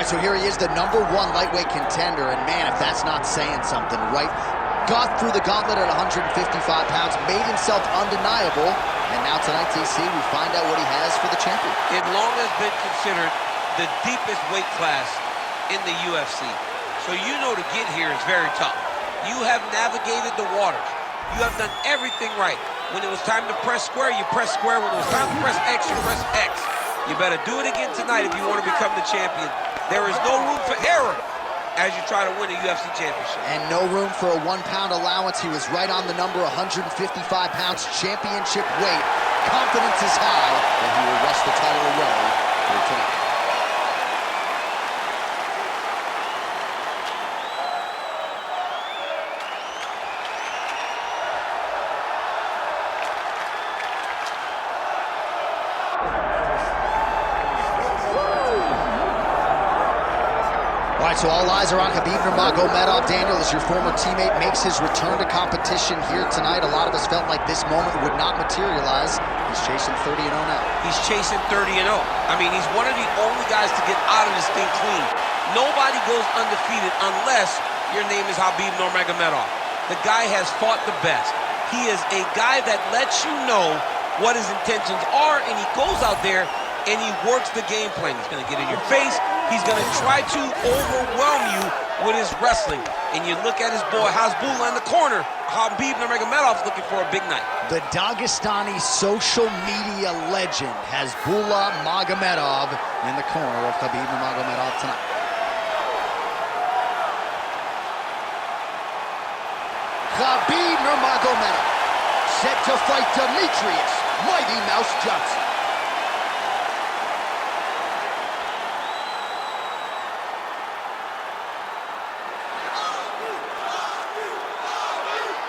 right, so here he is, the #1 lightweight contender, and man, if that's not saying something, right? Got through the gauntlet at 155 pounds, made himself undeniable, and now tonight, TC, we find out what he has for the champion. It long has been considered the deepest weight class in the UFC. So you know to get here is very tough. You have navigated the waters. You have done everything right. When it was time to press square, you press square. When it was time to press X, you press X. You better do it again tonight if you want to become the champion. There is no room for error as you try to win a UFC championship. And no room for a 1-pound allowance. He was right on the number, 155 pounds, championship weight. Confidence is high that he will wrest the title away here tonight. All right, so all eyes are on Khabib Nurmagomedov. Daniel, as your former teammate makes his return to competition here tonight, a lot of us felt like this moment would not materialize. He's chasing 30-0 now. He's chasing 30-0. I mean, he's one of the only guys to get out of this thing clean. Nobody goes undefeated unless your name is Khabib Nurmagomedov. The guy has fought the best. He is a guy that lets you know what his intentions are, and he goes out there and he works the game plan. He's going to get in your face. He's going to try to overwhelm you with his wrestling. And you look at his boy Hasbullah in the corner. Khabib Nurmagomedov's looking for a big night. The Dagestani social media legend Hasbullah Magomedov in the corner of Khabib Nurmagomedov tonight. Khabib Nurmagomedov set to fight Demetrious Mighty Mouse Johnson.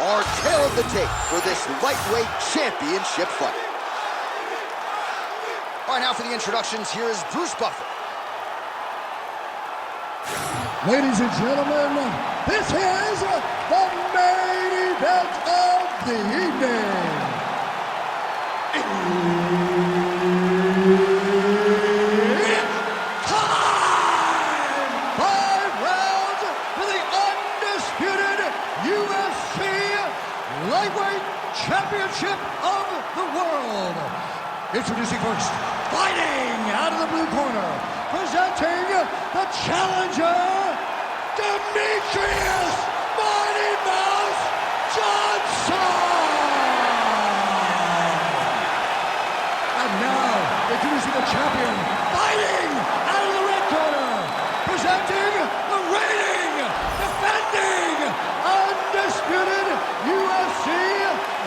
Our tale of the tape for this lightweight championship fight. All right, now for the introductions, here is Bruce Buffer. Ladies and gentlemen, this is the main event of the evening. It's time! 5 rounds for the undisputed UFC Lightweight Championship of the World. Introducing first, fighting out of the blue corner, presenting the challenger, Demetrious Mighty Mouse Johnson. And now, introducing the champion, fighting out of the red corner, presenting the reigning, defending, undisputed UFC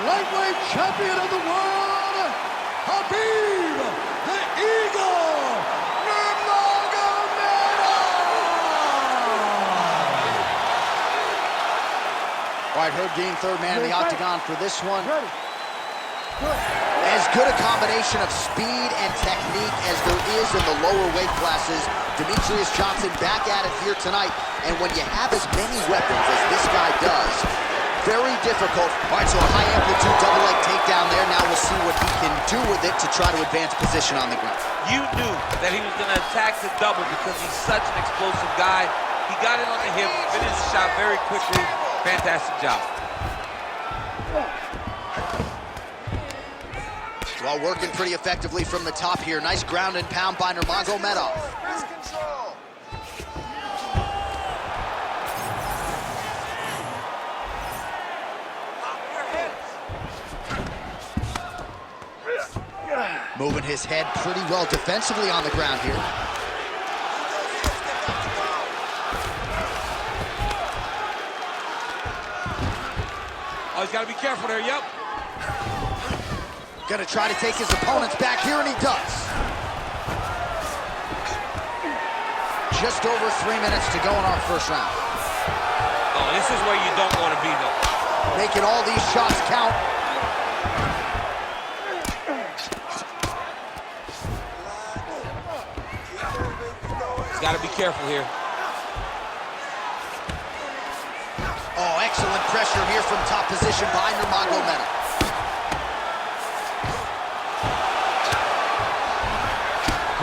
Lightweight Champion of the World, Khabib the Eagle Nurmagomedov. All right, Herb Dean, third man in the octagon for this one. As good a combination of speed and technique as there is in the lower weight classes, Demetrious Johnson back at it here tonight. And when you have as many weapons as this guy does, very difficult. All right, so a high amplitude double leg takedown there. Now we'll see what he can do with it to try to advance position on the ground. You knew that he was going to attack the double because he's such an explosive guy. He got it on the hip, finished the shot very quickly. Fantastic job. Well, working pretty effectively from the top here. Nice ground and pound by Nurmagomedov. Moving his head pretty well defensively on the ground here. Oh, he's got to be careful there, yep. Gonna try to take his opponents back here, and he does. Just over 3 minutes to go in our first round. Oh, this is where you don't want to be, though. Making all these shots count. He's got to be careful here. Oh, excellent pressure here from top position by Nurmagomedov.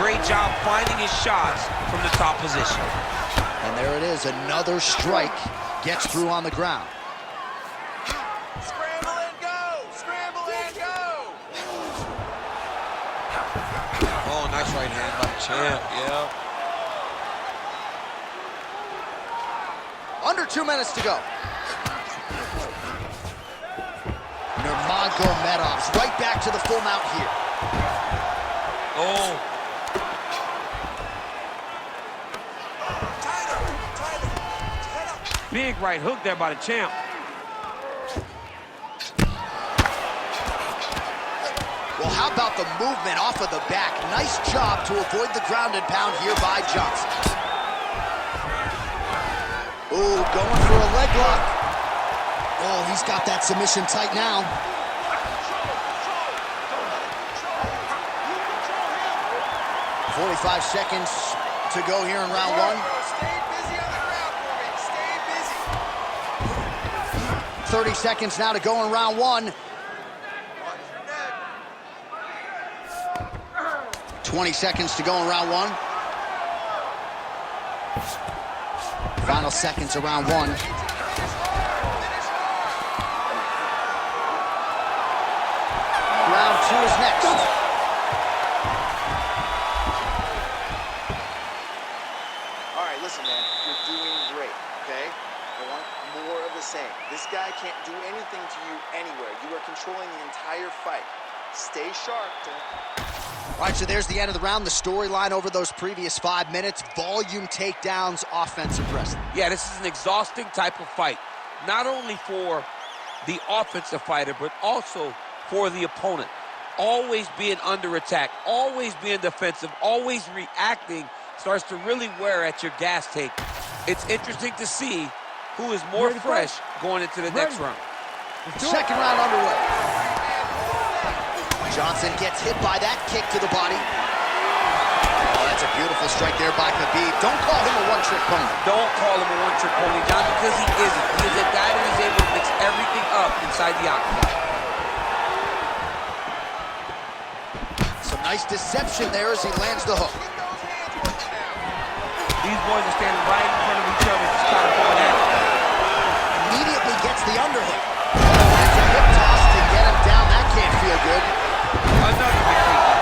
great job finding his shots from the top position. And there it is, another strike gets through on the ground. Scramble and go! Scramble and go! Oh, nice right hand by the champ, yeah. Under 2 minutes to go. Nurmagomedov's right back to the full mount here. Oh. Big right hook there by the champ. Well, how about the movement off of the back? Nice job to avoid the ground and pound here by Johnson. Ooh, going for a leg lock. Oh, he's got that submission tight now. .45 seconds to go here in round one. Stay busy on the ground for me. Stay busy. 30 seconds now to go in round one. Watch your neck. 20 seconds to go in round one. Final seconds of round one. Round two is next. All right, listen, man. You're doing great, okay? I want more of the same. This guy can't do anything to you anywhere. You are controlling the entire fight. Stay sharp. All right, so there's the end of the round. The storyline over those previous 5 minutes. Volume takedowns, offensive wrestling. Yeah, this is an exhausting type of fight. Not only for the offensive fighter, but also for the opponent. Always being under attack, always being defensive, always reacting starts to really wear at your gas tank. It's interesting to see who is more fresh going into the next round. Second round underway. Johnson gets hit by that kick to the body. Oh, that's a beautiful strike there by Khabib. Don't call him a one-trick pony. Don't call him a one-trick pony, John, because he isn't. He is a guy that is able to mix everything up inside the octagon. Some nice deception there as he lands the hook. These boys are standing right in front of each other, just kind of going at it. Immediately gets the underhook. That's a hip toss to get him down. That can't feel good. Another big kick.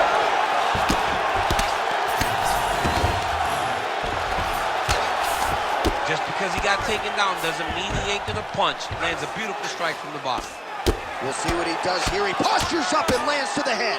Just because he got taken down doesn't mean he ain't gonna punch. Lands a beautiful strike from the bottom. We'll see what he does here. He postures up and lands to the head.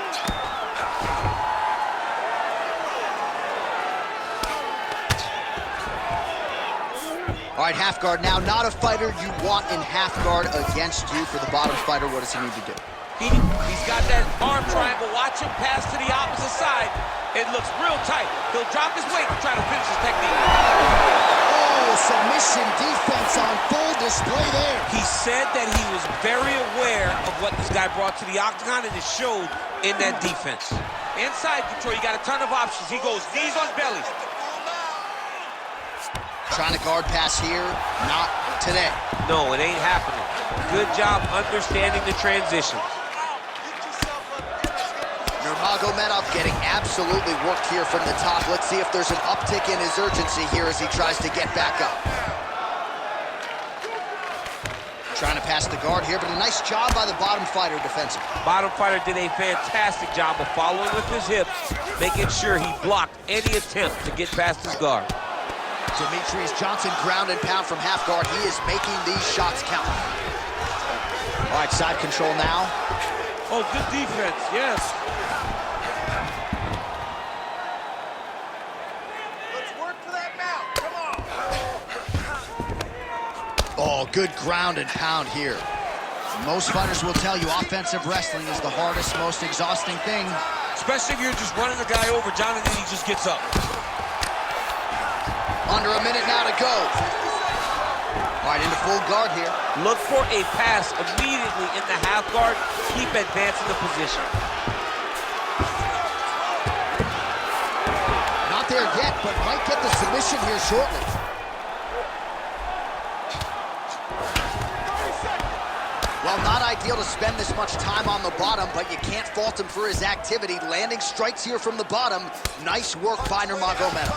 All right, half guard now. Not a fighter you want in half guard against you. For the bottom fighter, what does he need to do? He's got that arm triangle. Watch him pass to the opposite side. It looks real tight. He'll drop his weight to try to finish his technique. Oh, submission defense on full display there. He said that he was very aware of what this guy brought to the octagon, and it showed in that defense. Inside control, you got a ton of options. He goes knees on bellies. Trying to guard pass here, not today. No, it ain't happening. Good job understanding the transitions. Nurmagomedov getting absolutely worked here from the top. Let's see if there's an uptick in his urgency here as he tries to get back up. Trying to pass the guard here, but a nice job by the bottom fighter defensively. Bottom fighter did a fantastic job of following with his hips, making sure he blocked any attempt to get past his guard. Demetrious Johnson ground and pound from half guard. He is making these shots count. All right, side control now. Oh, good defense, yes. Let's work for that mount. Come on. Oh, good ground and pound here. Most fighters will tell you offensive wrestling is the hardest, most exhausting thing. Especially if you're just running the guy over, John, and then he just gets up. Under a minute now to go. All right, into full guard here. Look for a pass immediately in the half guard. Keep advancing the position. Not there yet, but might get the submission here shortly. Well, not ideal to spend this much time on the bottom, but you can't fault him for his activity. Landing strikes here from the bottom. Nice work by Nurmagomedov.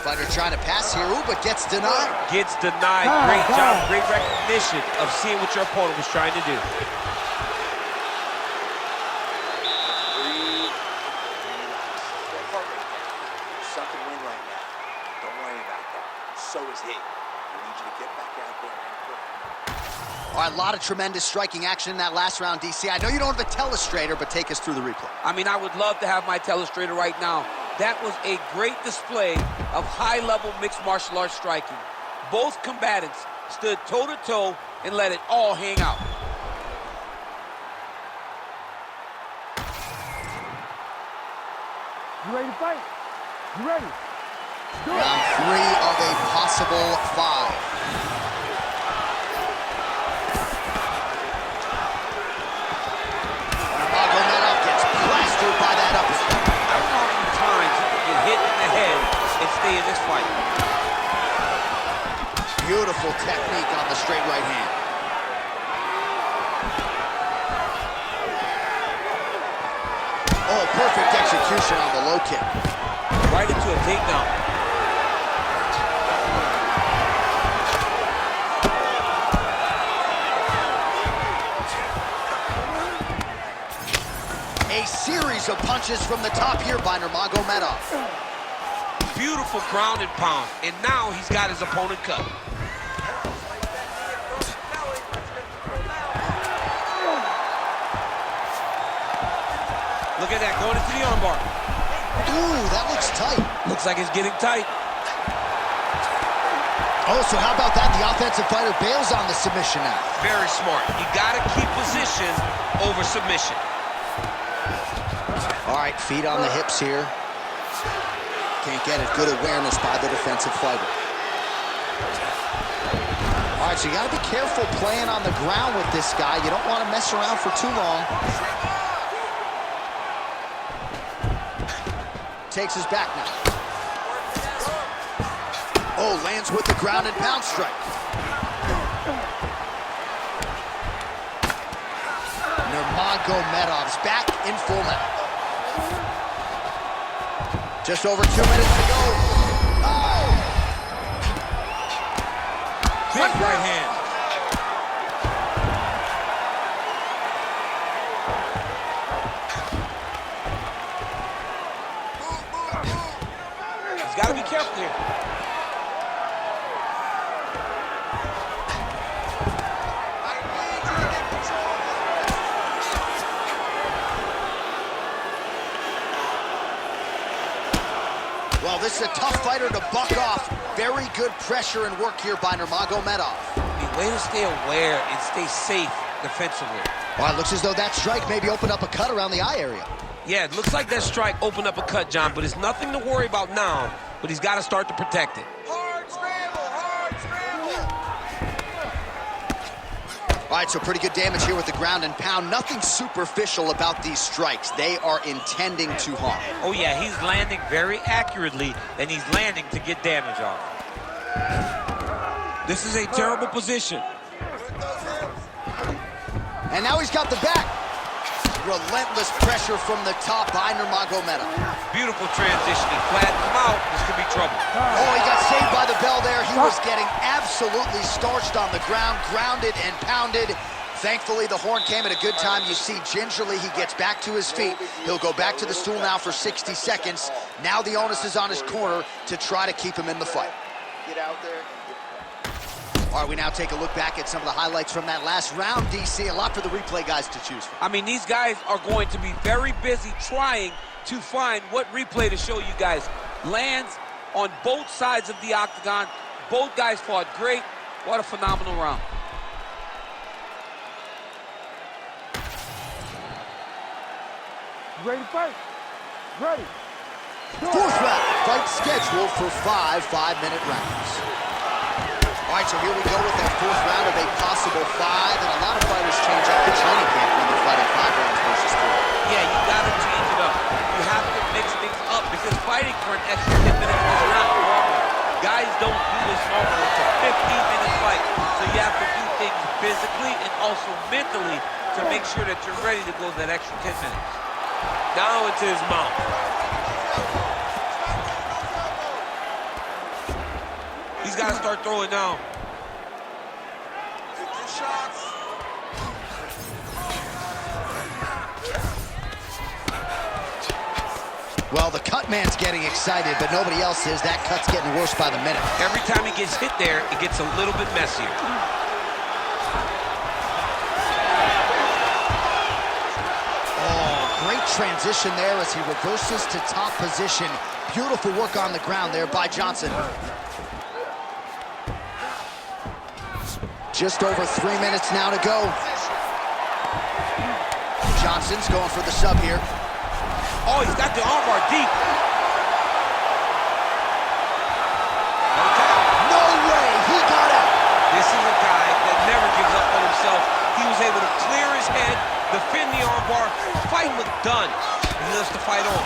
Fighter trying to pass here, but gets denied. Gets denied. Great job, great recognition of seeing what your opponent was trying to do. Breathe. Relax. That heart rate there. Sucking wind right now. Don't worry about that. So is he. I need you to get back out there and play. All right, a lot of tremendous striking action in that last round, DC. I know you don't have a telestrator, but take us through the replay. I mean, I would love to have my telestrator right now. That was a great display of high-level mixed martial arts striking. Both combatants stood toe-to-toe and let it all hang out. You ready to fight? You ready? Round 3 of a possible 5. Nurmagomedov gets plastered by that uppercut. I don't know how many times you can get hit in the head and stay in this fight. Beautiful technique on the straight right hand. Oh, perfect execution on the low kick. Right into a takedown. A series of punches from the top here by Nurmagomedov. Beautiful ground and pound. And now he's got his opponent cut. Look at that, going into the armbar. Ooh, that looks tight. Looks like it's getting tight. Oh, so how about that? The offensive fighter bails on the submission now. Very smart. You gotta keep position over submission. All right, feet on the hips here. Can't get it. Good awareness by the defensive fighter. All right, so you gotta be careful playing on the ground with this guy. You don't want to mess around for too long. Takes his back now. Oh, lands with the ground and pound strike. Nurmagomedov's back in full mount. Just over 2 minutes to go. Oh! Big right hand. He's got to be careful here. Well, this is a tough fighter to buck off. Very good pressure and work here by Nurmagomedov. The way to stay aware and stay safe defensively. Well, it looks as though that strike maybe opened up a cut around the eye area. Yeah, it looks like that strike opened up a cut, John, but it's nothing to worry about now, but he's got to start to protect it. Hard scramble, hard scramble. All right, so pretty good damage here with the ground and pound. Nothing superficial about these strikes. They are intending to harm. Oh, yeah, he's landing very accurately, and he's landing to get damage off. This is a terrible position. And now he's got the back. Relentless pressure from the top by Nurmagomedov. Beautiful transition. He flattened him out. This could be trouble. Oh, he got saved by the bell there. He was getting absolutely starched on the ground, grounded and pounded. Thankfully, the horn came at a good time. You see, gingerly, he gets back to his feet. He'll go back to the stool now for 60 seconds. Now the onus is on his corner to try to keep him in the fight. Get out there. All right, we now take a look back at some of the highlights from that last round, DC. A lot for the replay guys to choose from. I mean, these guys are going to be very busy trying to find what replay to show you guys. Lands on both sides of the octagon. Both guys fought great. What a phenomenal round. You ready to fight? Ready. Fourth round, fight scheduled for 5 5-minute rounds. All right, so here we go with that fourth round of a possible 5, and a lot of fighters change up the training camp when they're fighting 5 rounds versus 4. Yeah, you gotta change it up. You have to mix things up because fighting for an extra 10 minutes in this round, Guys don't do this often. It's a 15-minute fight, so you have to do things physically and also mentally to make sure that you're ready to go that extra 10 minutes. Now into his mouth. He's got to start throwing now. Well, the cut man's getting excited, but nobody else is. That cut's getting worse by the minute. Every time he gets hit there, it gets a little bit messier. Oh, great transition there as he reverses to top position. Beautiful work on the ground there by Johnson. Just over 3 minutes now to go. Johnson's going for the sub here. Oh, he's got the armbar deep. No way, he got out. This is a guy that never gives up on himself. He was able to clear his head, defend the armbar, fight looked done. He lives to fight on.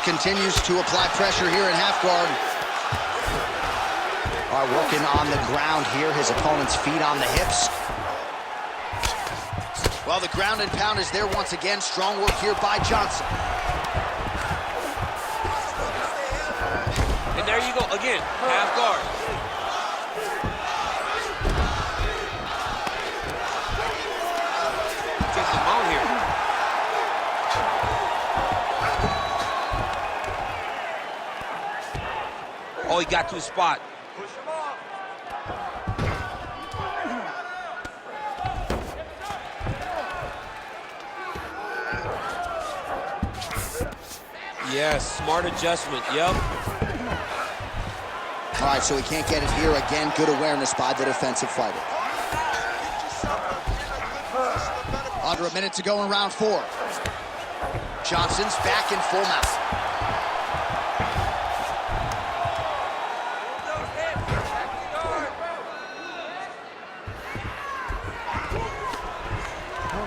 Continues to apply pressure here in half guard. All right, working on the ground here. His opponent's feet on the hips. Well, the ground and pound is there once again. Strong work here by Johnson. And there you go, again, half guard. Takes him out here. Oh, he got to his spot. Push him off. Yes, smart adjustment, yep. All right, so he can't get it here again. Good awareness by the defensive fighter. Under a minute to go in round 4. Johnson's back in full mount.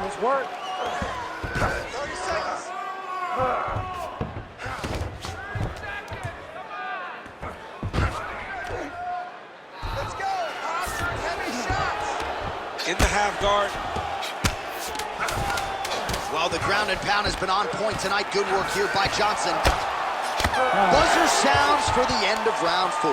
Let's work. 30 seconds. Let's go. Heavy shots. In the half guard. Well, the ground and pound has been on point tonight. Good work here by Johnson. Buzzer sounds for the end of round 4.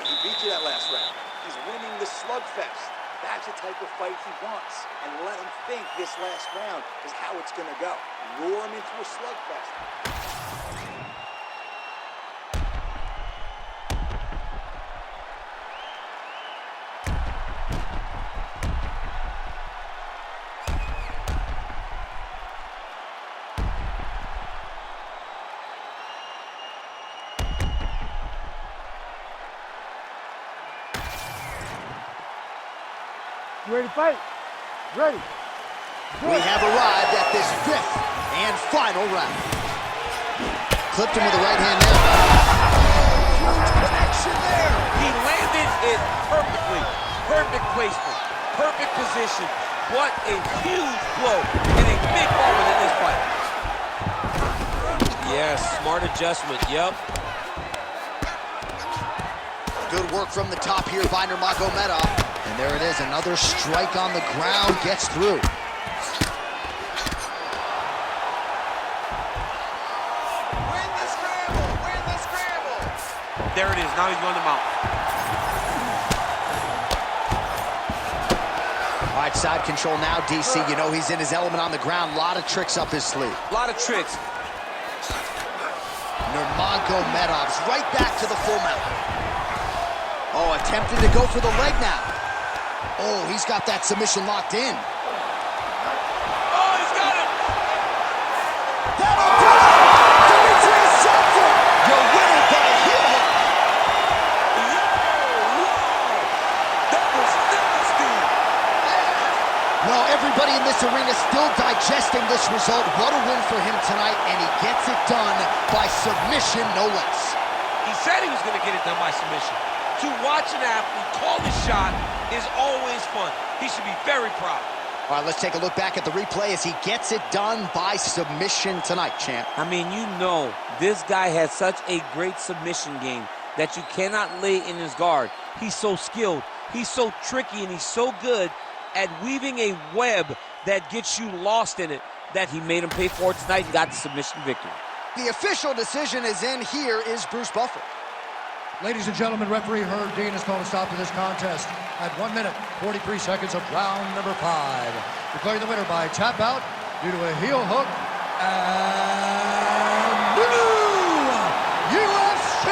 He beat you that last round. He's winning the slugfest. That's the type of fight he wants. And let him think this last round is how it's going to go. Lure him into a slugfest. You ready to fight? Ready. We have arrived at this 5th and final round. Clipped him with the right hand there. Huge connection there. He landed it perfectly. Perfect placement, perfect position. What a huge blow and a big moment in this fight. Yes, smart adjustment, yep. Good work from the top here by Nurmagomedov. And there it is, another strike on the ground, gets through. Win the scramble! Win the scramble! There it is, now he's going to mount. All right, side control now, DC. You know he's in his element on the ground. A lot of tricks up his sleeve. A lot of tricks. Nurmagomedov's right back to the full mount. Oh, attempting to go for the leg now. Oh, he's got that submission locked in. Oh, he's got it! That'll do it! Demetrious Johnson! You're winning by a heel hook. That was devastating. Well, everybody in this arena still digesting this result. What a win for him tonight, and he gets it done by submission, no less. He said he was going to get it done by submission. To watch an athlete call the shot is always fun. He should be very proud. All right, let's take a look back at the replay as he gets it done by submission tonight, champ. I mean, you know, this guy has such a great submission game that you cannot lay in his guard. He's so skilled, he's so tricky, and he's so good at weaving a web that gets you lost in it that he made him pay for it tonight and got the submission victory. The official decision is in. Here is Bruce Buffer. Ladies and gentlemen, referee Herb Dean has called a stop to this contest at 1 minute, 43 seconds of round number 5. Declaring the winner by tap out due to a heel hook and new UFC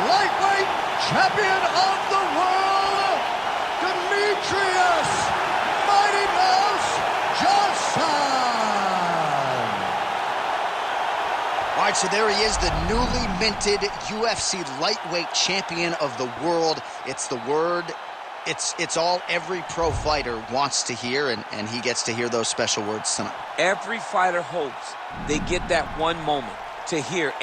lightweight champion of the world, Demetrious Mighty Mouse Johnson. All right, so there he is, the newly minted UFC lightweight champion of the world. It's the word, it's all every pro fighter wants to hear, and he gets to hear those special words tonight. Every fighter hopes they get that one moment to hear.